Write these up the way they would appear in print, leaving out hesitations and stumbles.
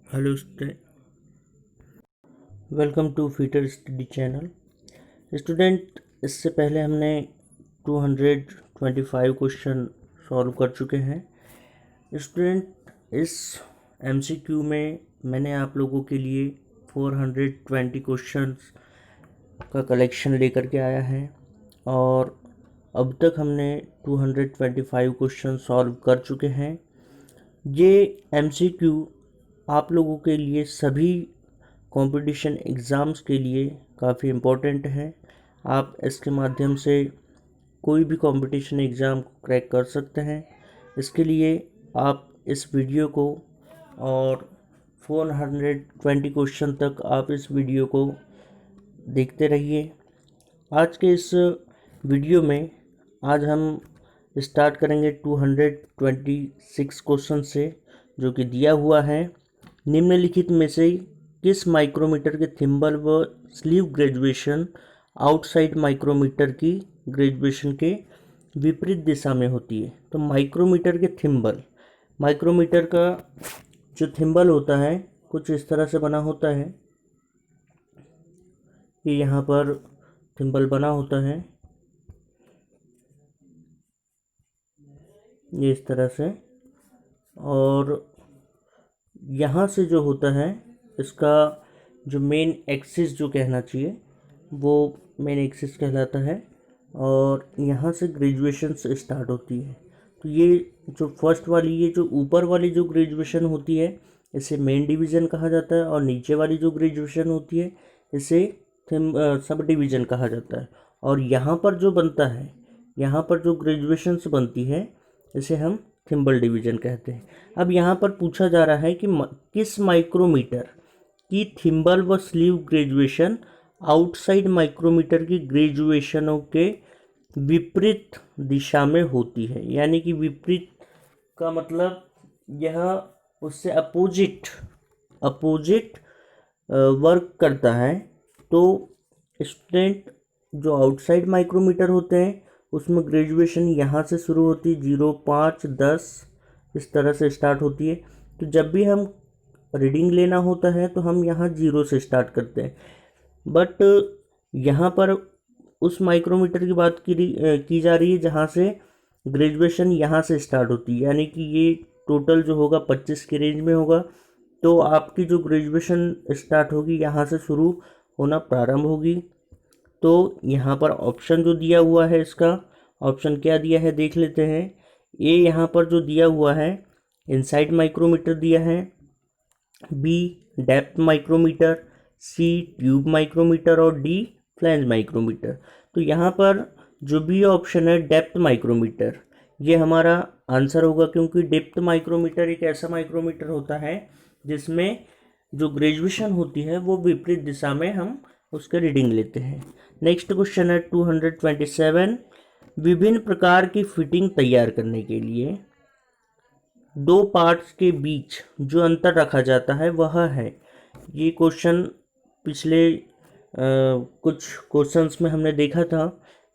Hello student, welcome to fitter study channel. Student, इससे पहले हमने 225 क्वेश्चन सॉल्व कर चुके हैं। स्टूडेंट, इस एमसीक्यू में मैंने आप लोगों के लिए 420 क्वेश्चंस का कलेक्शन लेकर के आया है और अब तक हमने 225 क्वेश्चन सॉल्व कर चुके हैं। ये एमसीक्यू आप लोगों के लिए सभी कंपटीशन एग्ज़ाम्स के लिए काफ़ी इम्पोर्टेंट है। आप इसके माध्यम से कोई भी कंपटीशन एग्ज़ाम को क्रैक कर सकते हैं। इसके लिए आप इस वीडियो को और 420 क्वेश्चन तक आप इस वीडियो को देखते रहिए। आज के इस वीडियो में आज हम स्टार्ट करेंगे 226 क्वेश्चन से, जो कि दिया हुआ है निम्नलिखित में से किस माइक्रोमीटर के थिम्बल व स्लीव ग्रेजुएशन आउटसाइड माइक्रोमीटर की ग्रेजुएशन के विपरीत दिशा में होती है। तो माइक्रोमीटर के थिम्बल, माइक्रोमीटर का जो थिम्बल होता है कुछ इस तरह से बना होता है। ये यहाँ पर थिम्बल बना होता है, ये इस तरह से, और यहाँ से जो होता है इसका जो मेन एक्सिस जो कहना चाहिए वो मेन एक्सिस कहलाता है और यहाँ से ग्रेजुएशन स्टार्ट होती है। तो ये जो फर्स्ट वाली, ये जो ऊपर वाली जो ग्रेजुएशन होती है इसे मेन डिवीज़न कहा जाता है और नीचे वाली जो ग्रेजुएशन होती है इसे सब डिवीज़न कहा जाता है। और यहाँ पर जो बनता है, यहाँ पर जो ग्रेजुएशंस बनती है इसे हम थिम्बल डिवीज़न कहते हैं। अब यहाँ पर पूछा जा रहा है कि किस माइक्रोमीटर की थिम्बल व स्लीव ग्रेजुएशन आउटसाइड माइक्रोमीटर की ग्रेजुएशनों के विपरीत दिशा में होती है। यानी कि विपरीत का मतलब यह उससे अपोजिट वर्क करता है। तो स्टूडेंट, जो आउटसाइड माइक्रोमीटर होते हैं उसमें ग्रेजुएशन यहाँ से शुरू होती है, 0, 5, 10 इस तरह से स्टार्ट होती है। तो जब भी हम रीडिंग लेना होता है तो हम यहाँ 0 से स्टार्ट करते हैं। बट यहाँ पर उस माइक्रोमीटर की बात की जा रही है जहाँ से ग्रेजुएशन यहाँ से स्टार्ट होती है। यानी कि ये टोटल जो होगा 25 के रेंज में होगा। तो आपकी जो ग्रेजुएशन स्टार्ट होगी यहाँ से शुरू होना प्रारंभ होगी। तो यहाँ पर ऑप्शन जो दिया हुआ है, इसका ऑप्शन क्या दिया है देख लेते हैं। ए यहाँ पर जो दिया हुआ है इनसाइड माइक्रोमीटर दिया है, बी डेप्थ माइक्रोमीटर, सी ट्यूब माइक्रोमीटर और डी फ्लैंज माइक्रोमीटर। तो यहाँ पर जो भी ऑप्शन है डेप्थ माइक्रोमीटर, ये हमारा आंसर होगा, क्योंकि डेप्थ माइक्रोमीटर एक ऐसा माइक्रोमीटर होता है जिसमें जो ग्रेजुएशन होती है वो विपरीत दिशा में हम उसका रीडिंग लेते हैं। नेक्स्ट क्वेश्चन है 227। विभिन्न प्रकार की फिटिंग तैयार करने के लिए दो पार्ट्स के बीच जो अंतर रखा जाता है वह है। ये क्वेश्चन पिछले कुछ क्वेश्चंस में हमने देखा था,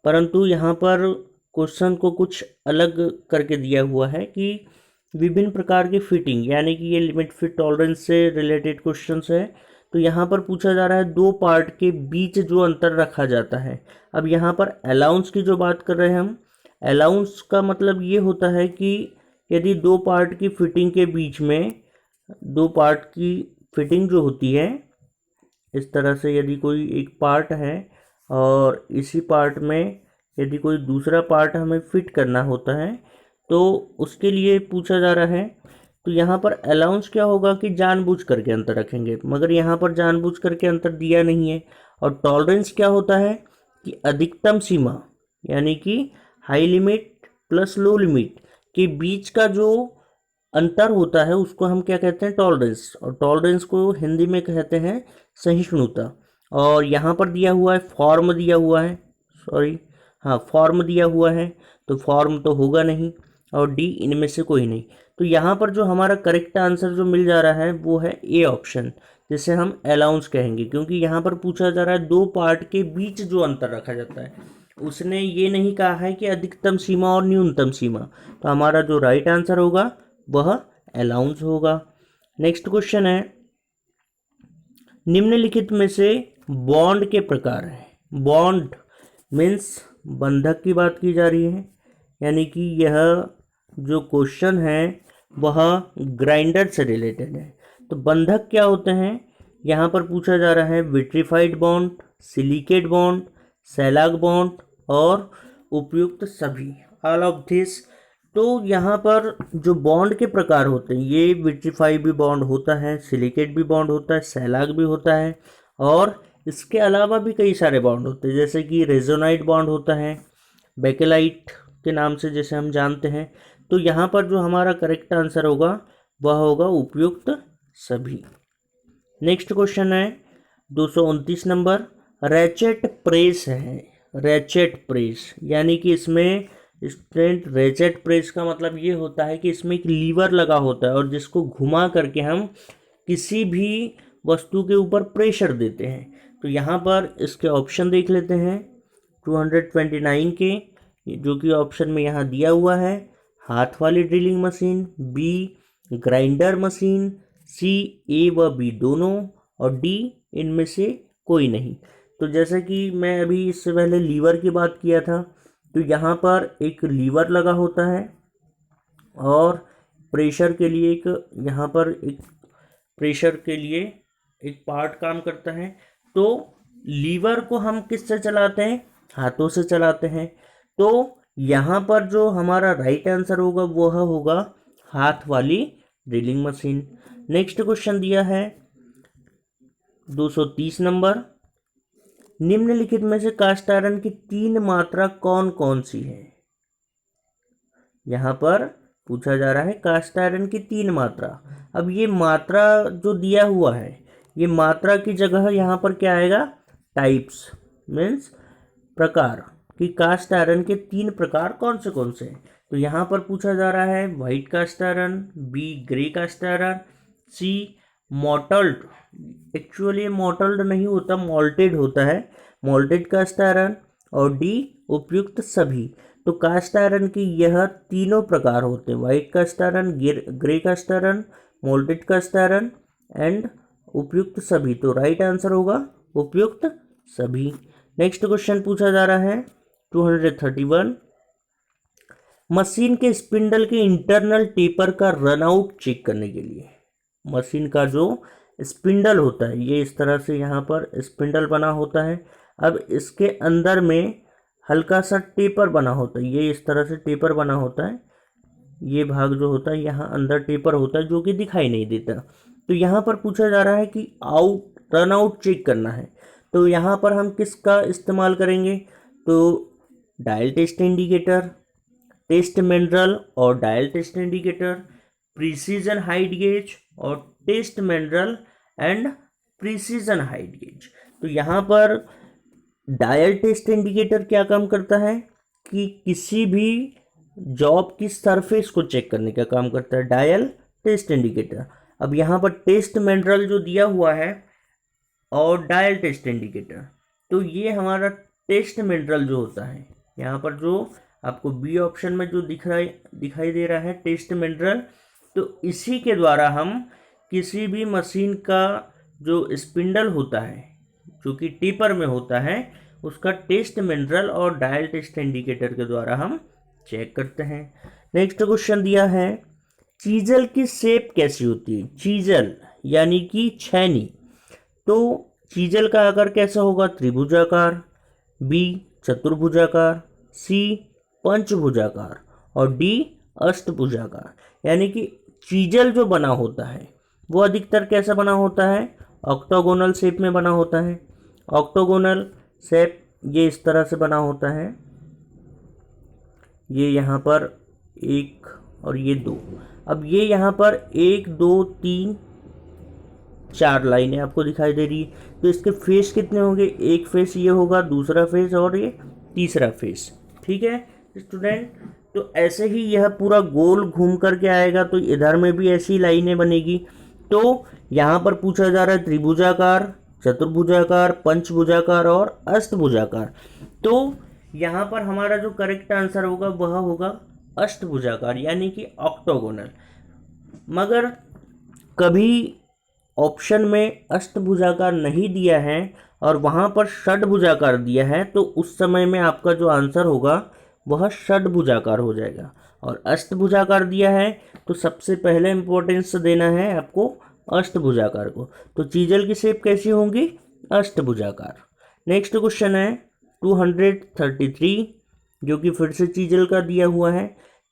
परंतु यहाँ पर क्वेश्चन को कुछ अलग करके दिया हुआ है कि विभिन्न प्रकार की फिटिंग, यानी कि ये लिमिट फिट टॉलरेंस से रिलेटेड क्वेश्चंस है। तो यहाँ पर पूछा जा रहा है दो पार्ट के बीच जो अंतर रखा जाता है। अब यहाँ पर अलाउंस की जो बात कर रहे हैं हम, अलाउंस का मतलब ये होता है कि यदि दो पार्ट की फिटिंग के बीच में, दो पार्ट की फिटिंग जो होती है इस तरह से, यदि कोई एक पार्ट है और इसी पार्ट में यदि कोई दूसरा पार्ट हमें फिट करना होता है तो उसके लिए पूछा जा रहा है। तो यहाँ पर अलाउंस क्या होगा कि जानबूझ करके अंतर रखेंगे, मगर यहाँ पर जानबूझ करके अंतर दिया नहीं है। और टॉलरेंस क्या होता है कि अधिकतम सीमा, यानी कि high limit plus low limit के बीच का जो अंतर होता है उसको हम क्या कहते हैं, टॉलरेंस। और टॉलरेंस को हिंदी में कहते हैं सहिष्णुता। और यहाँ पर दिया हुआ है फॉर्म दिया हुआ है, सॉरी हाँ फॉर्म दिया हुआ है, तो फॉर्म तो होगा नहीं, और डी इनमें से कोई नहीं। तो यहाँ पर जो हमारा करेक्ट आंसर जो मिल जा रहा है वो है ए ऑप्शन, जिसे हम अलाउंस कहेंगे, क्योंकि यहाँ पर पूछा जा रहा है दो पार्ट के बीच जो अंतर रखा जाता है। उसने ये नहीं कहा है कि अधिकतम सीमा और न्यूनतम सीमा। तो हमारा जो राइट आंसर होगा वह अलाउंस होगा। नेक्स्ट क्वेश्चन है निम्नलिखित में से बॉन्ड के प्रकार हैं। बॉन्ड मीन्स बंधक की बात की जा रही है, यानी कि यह जो क्वेश्चन है वह ग्राइंडर से रिलेटेड है। तो बंधक क्या होते हैं यहाँ पर पूछा जा रहा है। Vitrified bond, silicate bond, shellac bond और उपयुक्त सभी, ऑल ऑफ दिस। तो यहाँ पर जो बॉन्ड के प्रकार होते हैं, ये विट्रीफाइड भी बॉन्ड होता है, सिलिकेट भी बॉन्ड होता है, सैलाग भी होता है और इसके अलावा भी कई सारे बॉन्ड होते हैं, जैसे कि रेजोनाइट बॉन्ड होता है, बेकेलाइट के नाम से जैसे हम जानते हैं। तो यहाँ पर जो हमारा करेक्ट आंसर होगा वह होगा उपयुक्त सभी। नेक्स्ट क्वेश्चन है 229 नंबर। रैचेट प्रेस है। रैचेट प्रेस यानी कि इसमें स्टूडेंट, रैचेट प्रेस का मतलब ये होता है कि इसमें एक लीवर लगा होता है और जिसको घुमा करके हम किसी भी वस्तु के ऊपर प्रेशर देते हैं। तो यहाँ पर इसके ऑप्शन देख लेते हैं 229 के, जो कि ऑप्शन में यहाँ दिया हुआ है। हाथ वाली drilling machine, B grinder machine, C A व बी दोनों और डी इनमें से कोई नहीं। तो जैसे कि मैं अभी इससे पहले लीवर की बात किया था, तो यहाँ पर एक लीवर लगा होता है और प्रेशर के लिए एक, यहाँ पर एक प्रेशर के लिए एक पार्ट काम करता है। तो लीवर को हम किससे चलाते हैं? हाथों से चलाते हैं। तो यहाँ पर जो हमारा राइट आंसर होगा वह होगा हाथ वाली ड्रिलिंग मशीन। नेक्स्ट क्वेश्चन दिया है 230 नंबर। निम्नलिखित में से कास्ट आयरन की 3 मात्रा कौन कौन सी है? यहाँ पर पूछा जा रहा है कास्ट आयरन की 3 मात्रा। अब ये मात्रा जो दिया हुआ है, ये मात्रा की जगह यहाँ पर क्या आएगा? टाइप्स मीन्स प्रकार, कि कास्ट आयरन के 3 प्रकार कौन से हैं। तो यहाँ पर पूछा जा रहा है white cast iron, B grey cast iron, C mottled, actually mottled नहीं होता, मॉल्टेड होता है, मॉल्टेड कास्ट आयरन, और डी उपयुक्त सभी। तो कास्ट आयरन की यह तीनों प्रकार होते हैं, white cast iron, grey cast iron, molted cast iron and उपयुक्त सभी। तो राइट आंसर होगा उपयुक्त सभी। नेक्स्ट क्वेश्चन पूछा जा रहा है 231। मशीन के स्पिंडल के इंटरनल टेपर का रनआउट चेक करने के लिए, मशीन का जो स्पिंडल होता है, ये इस तरह से यहाँ पर स्पिंडल बना होता है। अब इसके अंदर में हल्का सा टेपर बना होता है, ये इस तरह से टेपर बना होता है। ये भाग जो होता है यहाँ अंदर टेपर होता है जो कि दिखाई नहीं देता। तो यहाँ पर पूछा जा रहा है कि रन आउट चेक करना है। तो यहाँ पर हम किसका इस्तेमाल करेंगे? तो dial test indicator, test mineral और dial test indicator, precision height gauge और test mineral and precision height gauge. तो यहाँ पर डायल टेस्ट इंडिकेटर क्या काम करता है कि किसी भी जॉब की सरफेस को चेक करने का काम करता है डायल टेस्ट इंडिकेटर। अब यहाँ पर टेस्ट मिनरल जो दिया हुआ है और डायल टेस्ट इंडिकेटर, तो ये हमारा टेस्ट मिनरल जो होता है, यहाँ पर जो आपको बी ऑप्शन में जो दिखाई दे रहा है टेस्ट मिनरल, तो इसी के द्वारा हम किसी भी मशीन का जो स्पिंडल होता है जो कि टेपर में होता है, उसका टेस्ट मिनरल और डायल टेस्ट इंडिकेटर के द्वारा हम चेक करते हैं। नेक्स्ट क्वेश्चन दिया है चीजल की शेप कैसी होती है? चीजल यानी कि छैनी। तो चीजल का आकार कैसा होगा? त्रिभुजाकार, बी चतुर्भुजाकार, सी पंचभुजाकार और डी अष्टभुजाकार। यानी कि चीजल जो बना होता है वो अधिकतर कैसा बना होता है? ऑक्टागोनल शेप में बना होता है। ऑक्टागोनल शेप ये इस तरह से बना होता है, ये यहाँ पर 1 और ये 2। अब ये यहाँ पर 1 2 3 4 लाइनें आपको दिखाई दे रही है। तो इसके फेस कितने होंगे? एक फेस ये होगा, दूसरा फेस और ये तीसरा फेस। ठीक है स्टूडेंट, तो ऐसे ही यह पूरा गोल घूम करके आएगा, तो इधर में भी ऐसी लाइनें बनेगी। तो यहाँ पर पूछा जा रहा है त्रिभुजाकार, चतुर्भुजाकार, पंचभुजाकार और अष्टभुजाकार। तो यहाँ पर हमारा जो करेक्ट आंसर होगा वह होगा अष्टभुजाकार यानी कि ऑक्टोगोनल। मगर कभी ऑप्शन में अष्टभुजाकार नहीं दिया है और वहाँ पर षटभुजाकार दिया है, तो उस समय में आपका जो आंसर होगा वह षटभुजाकार हो जाएगा। और अष्टभुजाकार दिया है तो सबसे पहले इम्पोर्टेंस देना है आपको अष्टभुजाकार को। तो चीजल की शेप कैसी होंगी? अष्टभुजाकार। नेक्स्ट क्वेश्चन है 233, जो कि फिर से चीजल का दिया हुआ है।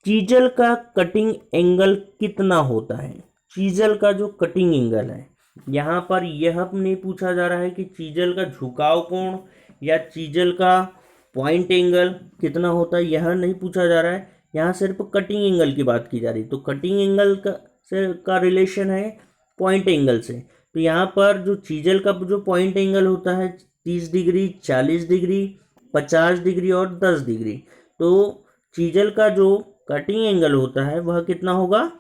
चीजल का कटिंग एंगल कितना होता है? चीजल का जो कटिंग एंगल है, यहाँ पर यह नहीं पूछा जा रहा है कि चीजल का झुकाव कोण या चीजल का पॉइंट एंगल कितना होता है, यह नहीं पूछा जा रहा है। यहाँ सिर्फ कटिंग एंगल की बात की जा रही है। तो कटिंग एंगल का रिलेशन है पॉइंट एंगल से। तो यहाँ पर जो चीजल का जो पॉइंट एंगल होता है 30 डिग्री, 40 डिग्री, 50 डिग्री और 10 डिग्री। तो चीजल का जो कटिंग एंगल होता है वह कितना होगा?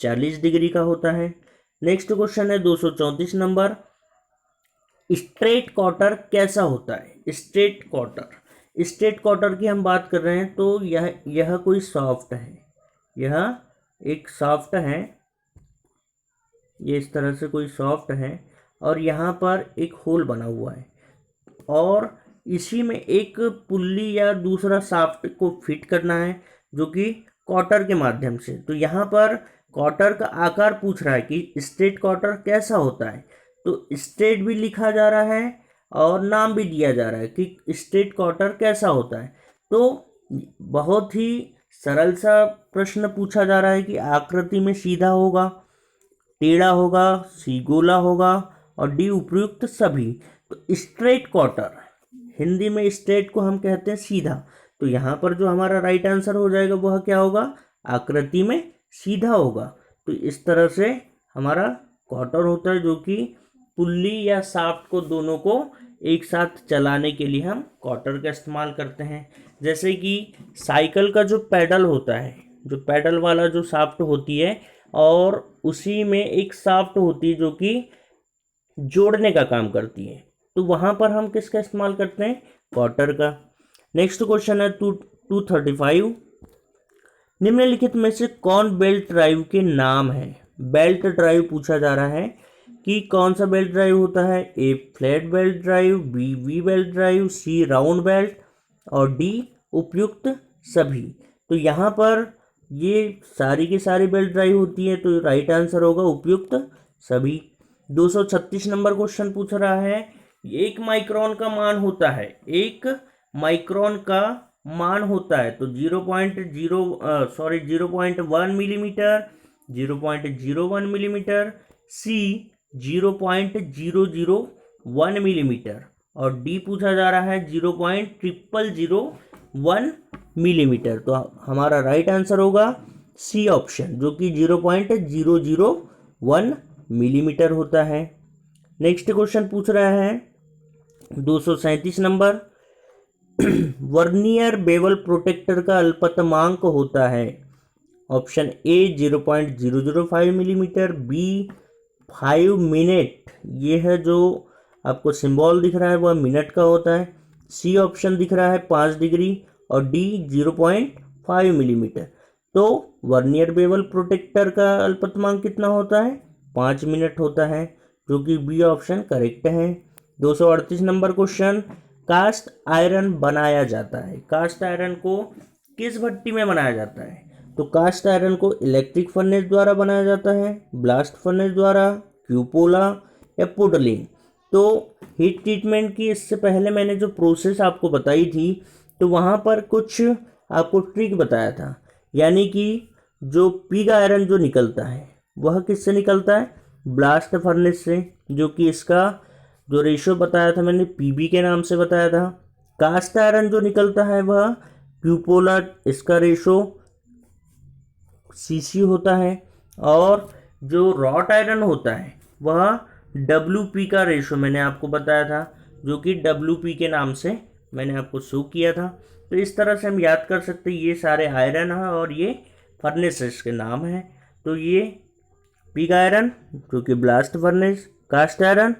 40 डिग्री का होता है। नेक्स्ट क्वेश्चन है 234 नंबर, स्ट्रेट कॉटर कैसा होता है? स्ट्रेट कॉटर की हम बात कर रहे हैं, तो यह कोई सॉफ्ट है, यह एक सॉफ्ट है, ये इस तरह से कोई सॉफ्ट है और यहाँ पर एक होल बना हुआ है और इसी में एक पुल्ली या दूसरा शाफ्ट को फिट करना है जो कि कॉटर के माध्यम से। तो यहाँ पर कॉटर का आकार पूछ रहा है कि स्ट्रेट कॉटर कैसा होता है, तो स्ट्रेट भी लिखा जा रहा है और नाम भी दिया जा रहा है कि स्ट्रेट कॉटर कैसा होता है। तो बहुत ही सरल सा प्रश्न पूछा जा रहा है कि आकृति में सीधा होगा, टेढ़ा होगा, सी गोला होगा और डी उपयुक्त सभी। तो स्ट्रेट कॉटर, हिंदी में स्ट्रेट को हम कहते हैं सीधा, तो यहाँ पर जो हमारा राइट आंसर हो जाएगा वह क्या होगा? आकृति में सीधा होगा। तो इस तरह से हमारा कॉटर होता है जो कि पुल्ली या शाफ्ट को दोनों को एक साथ चलाने के लिए हम कॉटर का इस्तेमाल करते हैं। जैसे कि साइकिल का जो पैडल होता है, जो पैडल वाला जो शाफ्ट होती है और उसी में एक शाफ्ट होती है जो कि जोड़ने का काम करती है, तो वहाँ पर हम किसका इस्तेमाल करते हैं? कॉटर का। नेक्स्ट क्वेश्चन है 235, निम्नलिखित में से कौन बेल्ट ड्राइव के नाम है? बेल्ट ड्राइव पूछा जा रहा है कि कौन सा बेल्ट ड्राइव होता है? A flat belt drive, B V belt drive, C round belt और डी उपयुक्त सभी। तो यहाँ पर ये सारी की सारी बेल्ट ड्राइव होती है, तो राइट आंसर होगा उपयुक्त सभी। 236 नंबर क्वेश्चन पूछ रहा है, 1 माइक्रोन का मान होता है, 1 माइक्रोन का मान होता है तो 0.1 मिलीमीटर, 0.01 मिलीमीटर, सी 0.001 मिलीमीटर और डी पूछा जा रहा है 0.0001 मिलीमीटर। तो हमारा राइट आंसर होगा सी ऑप्शन, जो कि 0.001 मिलीमीटर होता है। नेक्स्ट क्वेश्चन पूछ रहा है 237 नंबर, वर्नियर बेवल प्रोटेक्टर का अल्पतमांक होता है। Option A 0.005 millimetre, B 5 minute, ये है जो आपको सिंबल दिख रहा है वह मिनट का होता है, सी ऑप्शन दिख रहा है 5 डिग्री और डी 0.5 मिलीमीटर। तो वर्नियर बेवल प्रोटेक्टर का अल्पतमांक कितना होता है? 5 मिनट होता है, जो कि बी ऑप्शन करेक्ट है। 238 नंबर क्वेश्चन, कास्ट आयरन बनाया जाता है, कास्ट आयरन को किस भट्टी में बनाया जाता है? तो कास्ट आयरन को इलेक्ट्रिक फर्नेस द्वारा बनाया जाता है, ब्लास्ट फर्नेस द्वारा, क्यूपोला या पुडलिंग। तो हीट ट्रीटमेंट की इससे पहले मैंने जो प्रोसेस आपको बताई थी, तो वहाँ पर कुछ आपको ट्रिक बताया था, यानी कि जो पिग आयरन जो निकलता है वह किससे निकलता है? ब्लास्ट फर्नेस से, जो कि इसका जो रेशो बताया था मैंने पीबी के नाम से बताया था। कास्ट आयरन जो निकलता है वह क्यूपोला, इसका रेशो सीसी होता है और जो रॉट आयरन होता है वह डब्ल्यूपी का रेशो मैंने आपको बताया था, जो कि डब्ल्यूपी के नाम से मैंने आपको शो किया था। तो इस तरह से हम याद कर सकते हैं, ये सारे आयरन हैं और ये फर्नेसेस के नाम हैं। तो ये पिग आयरन जो कि blast furnace, cast iron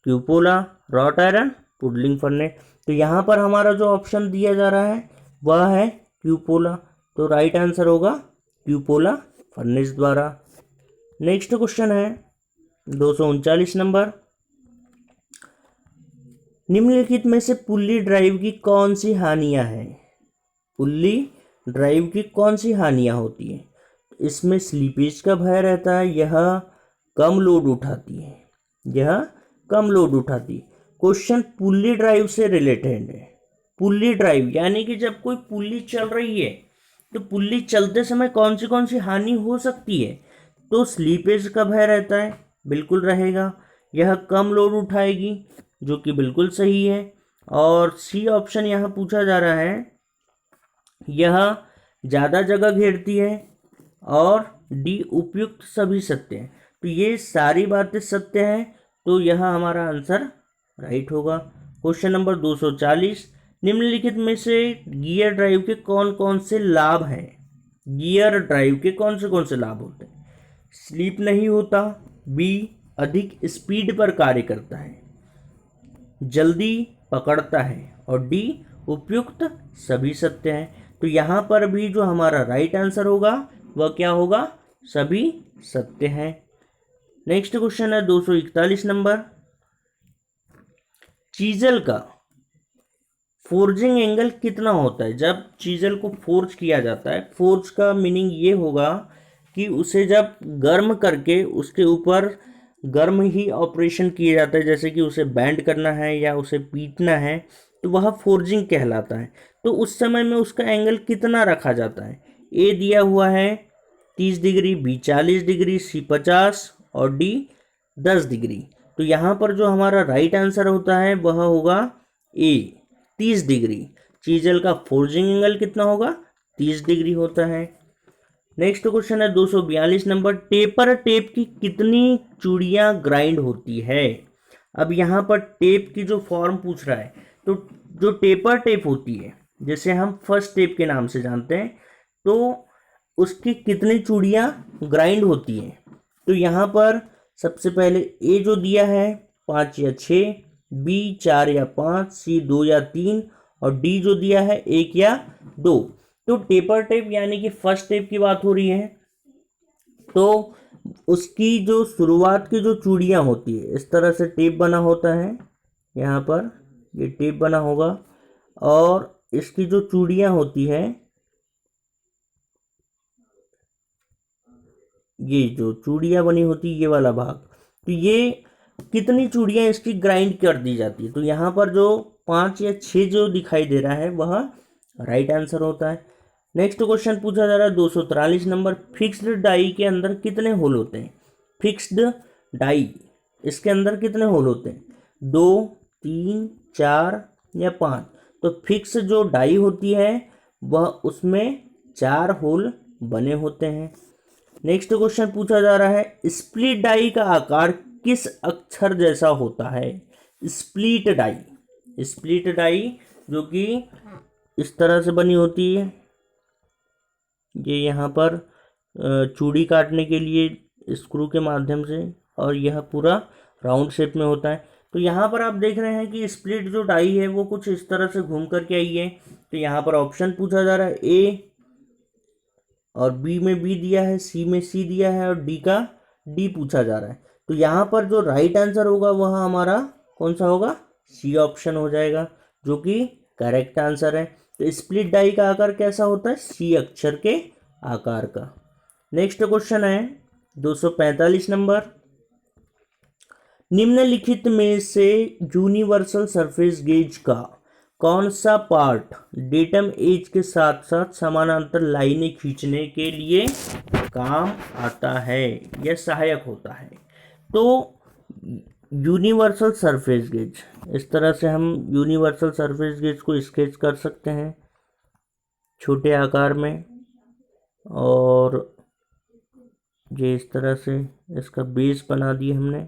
cupola, wrought iron puddling furnace. तो यहाँ पर हमारा जो ऑप्शन दिया जा रहा है वह है क्यूपोला, तो राइट आंसर होगा क्यूपोला फर्नेस द्वारा। नेक्स्ट क्वेश्चन है 239 नंबर, निम्नलिखित में से पुल्ली ड्राइव की कौन सी हानियां हैं? पुल्ली ड्राइव की कौन सी हानियां होती है? इसमें स्लीपेज का भय रहता है, यह कम लोड उठाती है, यह कम लोड उठाती है। क्वेश्चन पुल्ली ड्राइव से रिलेटेड है। पुल्ली ड्राइव यानी कि जब कोई पुल्ली चल रही है तो पुल्ली चलते समय कौन सी हानि हो सकती है? तो स्लीपेज का भय रहता है, बिल्कुल रहेगा। यह कम लोड उठाएगी, जो कि बिल्कुल सही है। और सी ऑप्शन यहाँ पूछा जा रहा है, यह ज़्यादा जगह घेरती है। और डी उपयुक्त सभी सत्य हैं। तो ये सारी बातें सत्य हैं, तो यह हमारा आंसर राइट होगा। क्वेश्चन नंबर 240, निम्नलिखित में से गियर ड्राइव के कौन कौन से लाभ हैं? गियर ड्राइव के कौन से लाभ होते हैं? स्लिप नहीं होता, बी अधिक स्पीड पर कार्य करता है, जल्दी पकड़ता है, और डी उपयुक्त सभी सत्य हैं। तो यहाँ पर भी जो हमारा राइट आंसर होगा वह क्या होगा? सभी सत्य हैं। नेक्स्ट क्वेश्चन है 241 नंबर, चीजल का फोर्जिंग एंगल कितना होता है? जब चीजल को फोर्ज किया जाता है, फोर्ज का मीनिंग ये होगा कि उसे जब गर्म करके उसके ऊपर गर्म ही ऑपरेशन किया जाता है, जैसे कि उसे बैंड करना है या उसे पीटना है, तो वह फोर्जिंग कहलाता है। तो उस समय में उसका एंगल कितना रखा जाता है? ए दिया हुआ है 30 डिग्री, बी 40 डिग्री, सी 50 और डी 10 डिग्री। तो यहाँ पर जो हमारा राइट आंसर होता है वह होगा ए 30 डिग्री। चीजल का फोर्जिंग एंगल कितना होगा? 30 डिग्री होता है। नेक्स्ट क्वेश्चन है 242 नंबर, टेपर टेप की कितनी चूड़ियां ग्राइंड होती है? अब यहाँ पर टेप की जो फॉर्म पूछ रहा है, तो जो टेपर टेप होती है, जैसे हम फर्स्ट टेप के नाम से जानते हैं, तो उसकी कितनी चूड़ियां ग्राइंड होती हैं? तो यहाँ पर सबसे पहले ए जो दिया है 5 या 6, बी 4 या 5, सी 2 या 3 और डी जो दिया है 1 या 2। तो टेपर टेप यानी कि फर्स्ट टेप की बात हो रही है, तो उसकी जो शुरुआत की जो चूड़ियां होती है, इस तरह से टेप बना होता है, यहाँ पर ये टेप बना होगा, और इसकी जो चूड़ियां होती है, ये जो चूड़ियां बनी होती है ये वाला भाग, तो ये कितनी चूड़ियां इसकी ग्राइंड कर दी जाती है? तो यहाँ पर जो 5 या 6 जो दिखाई दे रहा है वह राइट आंसर होता है। नेक्स्ट क्वेश्चन पूछा जा रहा है 243 नंबर, फिक्स्ड डाई के अंदर कितने होल होते हैं? फिक्स्ड डाई, इसके अंदर कितने होल होते हैं? 2, 3, 4 या 5। तो फिक्स जो डाई होती है वह उसमें 4 होल बने होते हैं। नेक्स्ट क्वेश्चन पूछा जा रहा है, स्प्लिट डाई का आकार किस अक्षर जैसा होता है? स्प्लिट डाई, स्प्लिट डाई जो कि इस तरह से बनी होती है, ये यहाँ पर चूड़ी काटने के लिए स्क्रू के माध्यम से, और यह पूरा राउंड शेप में होता है। तो यहाँ पर आप देख रहे हैं कि स्प्लिट जो डाई है वो कुछ इस तरह से घूम करके आई है। तो यहाँ पर ऑप्शन पूछा जा रहा है ए, और बी में बी दिया है, सी में सी दिया है, और डी का डी पूछा जा रहा है। तो यहाँ पर जो राइट आंसर होगा वह हमारा कौन सा होगा? सी ऑप्शन हो जाएगा, जो कि करेक्ट आंसर है। तो स्प्लिट डाई का आकार कैसा होता है? सी अक्षर के आकार का। नेक्स्ट क्वेश्चन है 245 नंबर, निम्नलिखित में से यूनिवर्सल सरफेस गेज का कौन सा पार्ट डेटम एज के साथ साथ समानांतर लाइनें खींचने के लिए काम आता है या सहायक होता है? तो यूनिवर्सल सरफेस गेज, इस तरह से हम यूनिवर्सल सरफेस गेज को स्केच कर सकते हैं छोटे आकार में, और ये इस तरह से इसका बेस बना दिया हमने,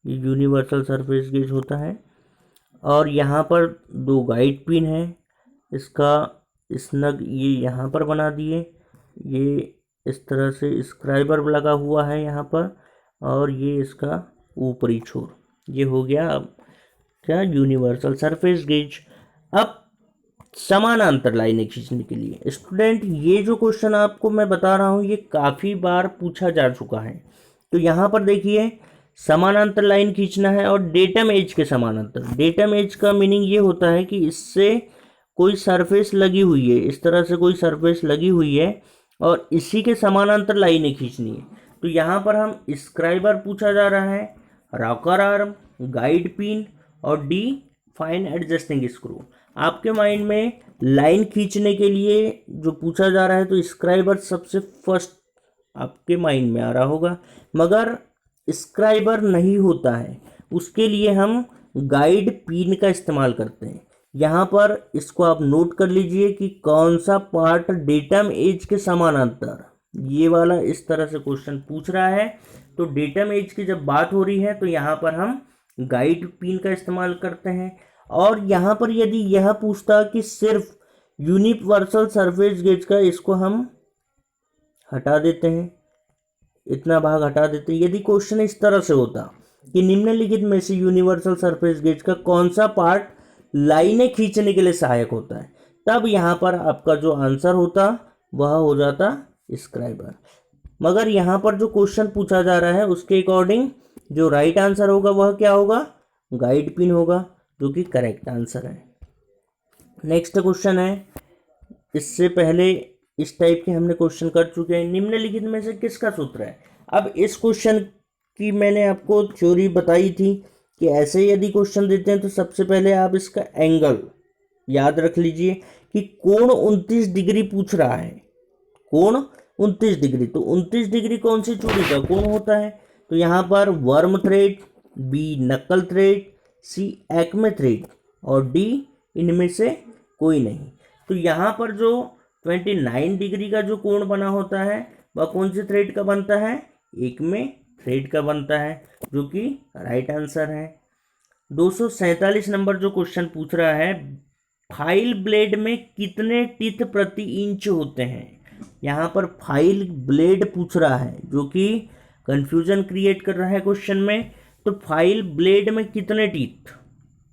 ये यूनिवर्सल सरफेस गेज होता है। और यहाँ पर 2 गाइड पिन है, इसका स्नग ये यहाँ पर बना दिए, ये इस तरह से स्क्राइबर लगा हुआ है यहाँ पर, और ये इसका ऊपरी छोर, ये हो गया अब क्या? Universal surface gauge. अब समानांतर लाइनें खींचने के लिए। स्टूडेंट ये जो क्वेश्चन आपको मैं बता रहा हूँ ये काफ़ी बार पूछा जा चुका है। तो यहाँ पर देखिए समानांतर लाइन खींचना है और डेटम एज के समानांतर। डेटम एज का मीनिंग ये होता है कि इससे कोई सरफेस लगी हुई है, इस तरह से कोई सरफेस लगी हुई है और इसी के समानांतर लाइनें खींचनी है। तो यहाँ पर हम स्क्राइबर पूछा जा रहा है, रॉकर आर्म, गाइड पिन और डी फाइन एडजस्टिंग स्क्रू। आपके माइंड में लाइन खींचने के लिए जो पूछा जा रहा है तो स्क्राइबर सबसे फर्स्ट आपके माइंड में आ रहा होगा, मगर स्क्राइबर नहीं होता है, उसके लिए हम गाइड पिन का इस्तेमाल करते हैं। यहाँ पर इसको आप नोट कर लीजिए कि कौन सा पार्ट डेटम एज के समानांतर, ये वाला इस तरह से क्वेश्चन पूछ रहा है। तो डेटम एज की जब बात हो रही है तो यहाँ पर हम गाइड पिन का इस्तेमाल करते हैं। और यहाँ पर यदि यह पूछता कि सिर्फ यूनिवर्सल सरफेस गेज का, इसको हम हटा देते हैं, इतना भाग हटा देते हैं। यदि क्वेश्चन इस तरह से होता कि निम्नलिखित में से यूनिवर्सल सरफेस गेज का कौन सा पार्ट लाइनें खींचने के लिए सहायक होता है, तब यहाँ पर आपका जो आंसर होता वह हो जाता स्क्राइबर। मगर यहाँ पर जो क्वेश्चन पूछा जा रहा है उसके अकॉर्डिंग जो राइट आंसर होगा वह क्या होगा, गाइड पिन होगा, जो कि करेक्ट आंसर है। नेक्स्ट क्वेश्चन है, इससे पहले इस टाइप के हमने क्वेश्चन कर चुके हैं। निम्नलिखित में से किसका सूत्र है। अब इस क्वेश्चन की मैंने आपको थ्योरी बताई थी कि ऐसे यदि क्वेश्चन देते हैं तो सबसे पहले आप इसका एंगल याद रख लीजिए कि कोण 29 डिग्री पूछ रहा है, कोण 29 डिग्री। तो 29 डिग्री कौन सी चूड़ी का कोण होता है। तो यहाँ पर वर्म थ्रेड, बी नक्कल थ्रेड, सी एक्मे थ्रेड और डी इनमें से कोई नहीं। तो यहाँ पर जो 29 डिग्री का जो कोण बना होता है वह कौन से थ्रेड का बनता है, एक्मे थ्रेड का बनता है, जो कि राइट आंसर है। 247 नंबर जो क्वेश्चन पूछ रहा है, फाइल ब्लेड में कितने टीथ प्रति इंच होते हैं। यहाँ पर फाइल ब्लेड पूछ रहा है जो कि कंफ्यूजन क्रिएट कर रहा है क्वेश्चन में। तो फाइल ब्लेड में कितने टीथ,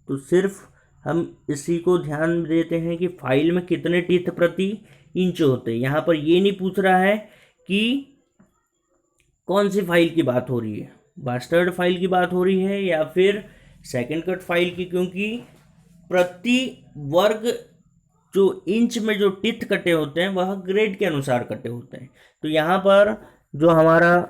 तो सिर्फ हम इसी को ध्यान देते हैं कि फाइल में कितने टीथ प्रति इंच होते हैं। यहाँ पर ये नहीं पूछ रहा है कि कौन सी फाइल की बात हो रही है, बास्टर्ड फाइल की बात हो रही है या फिर सेकंड कट फाइल की, क्योंकि प्रति वर्ग जो इंच में जो टीथ कटे होते हैं वह ग्रेड के अनुसार कटे होते हैं। तो यहाँ पर जो हमारा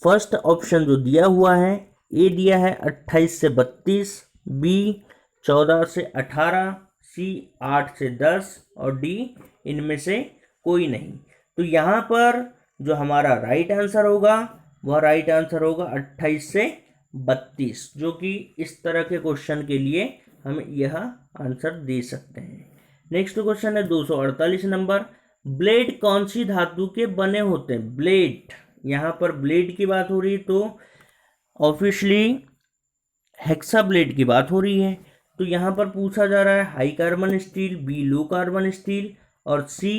फर्स्ट ऑप्शन जो दिया हुआ है, ए दिया है 28 से 32, बी 14 से 18, सी 8 से 10 और डी इनमें से कोई नहीं। तो यहाँ पर जो हमारा राइट आंसर होगा वह राइट आंसर होगा 28 से 32, जो कि इस तरह के क्वेश्चन के लिए हम यह आंसर दे सकते हैं। नेक्स्ट क्वेश्चन है 248 नंबर, ब्लेड कौन सी धातु के बने होते हैं। ब्लेड, यहाँ पर ब्लेड की बात हो रही है तो ऑब्वियसली हेक्सा ब्लेड की बात हो रही है। तो यहाँ पर पूछा जा रहा है high carbon steel, B low carbon steel और सी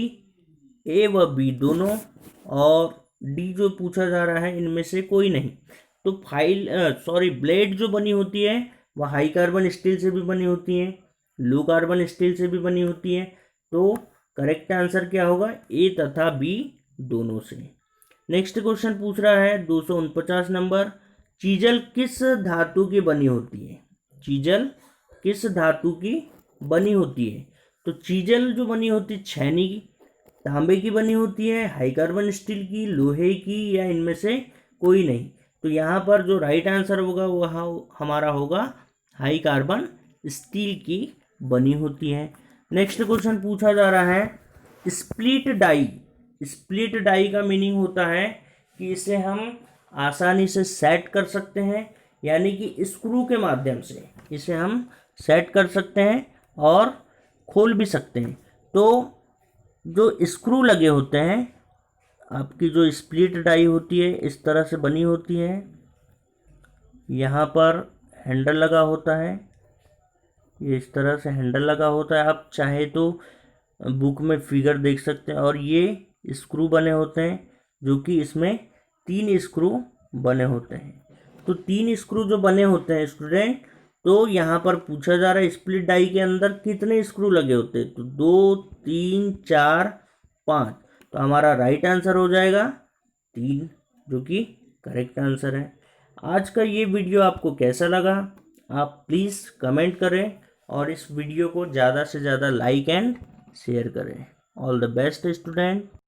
ए व बी दोनों और डी जो पूछा जा रहा है इनमें से कोई नहीं। तो ब्लेड जो बनी होती है वह हाई कार्बन स्टील से भी बनी होती है, लो कार्बन स्टील से भी बनी होती है। तो करेक्ट आंसर क्या होगा, ए तथा बी दोनों से। नेक्स्ट क्वेश्चन पूछ रहा है 249 नंबर, चीजल किस धातु की बनी होती है। चीजल किस धातु की बनी होती है। तो चीजल जो बनी होती है छैनी की, तांबे की बनी होती है, हाई कार्बन स्टील की, लोहे की या इनमें से कोई नहीं। तो यहाँ पर जो राइट आंसर होगा वह हमारा होगा हाई कार्बन स्टील की बनी होती है। नेक्स्ट क्वेश्चन पूछा जा रहा है स्प्लिट डाई। स्प्लिट डाई का मीनिंग होता है कि इसे हम आसानी से सेट कर सकते हैं, यानी कि स्क्रू के माध्यम से इसे हम सेट कर सकते हैं और खोल भी सकते हैं। तो जो स्क्रू लगे होते हैं, आपकी जो स्प्लिट डाई होती है इस तरह से बनी होती है, यहाँ पर हैंडल लगा होता है, ये इस तरह से हैंडल लगा होता है। आप चाहे तो बुक में फिगर देख सकते हैं। और ये स्क्रू बने होते हैं जो कि इसमें 3 स्क्रू बने होते हैं। तो 3 स्क्रू जो बने होते हैं स्टूडेंट, तो यहाँ पर पूछा जा रहा है स्प्लिट डाई के अंदर कितने स्क्रू लगे होते हैं, तो 2 3 4 5। तो हमारा राइट आंसर हो जाएगा 3, जो कि करेक्ट आंसर है। आज का ये वीडियो आपको कैसा लगा, आप प्लीज़ कमेंट करें और इस वीडियो को ज़्यादा से ज़्यादा लाइक एंड शेयर करें। All the best student.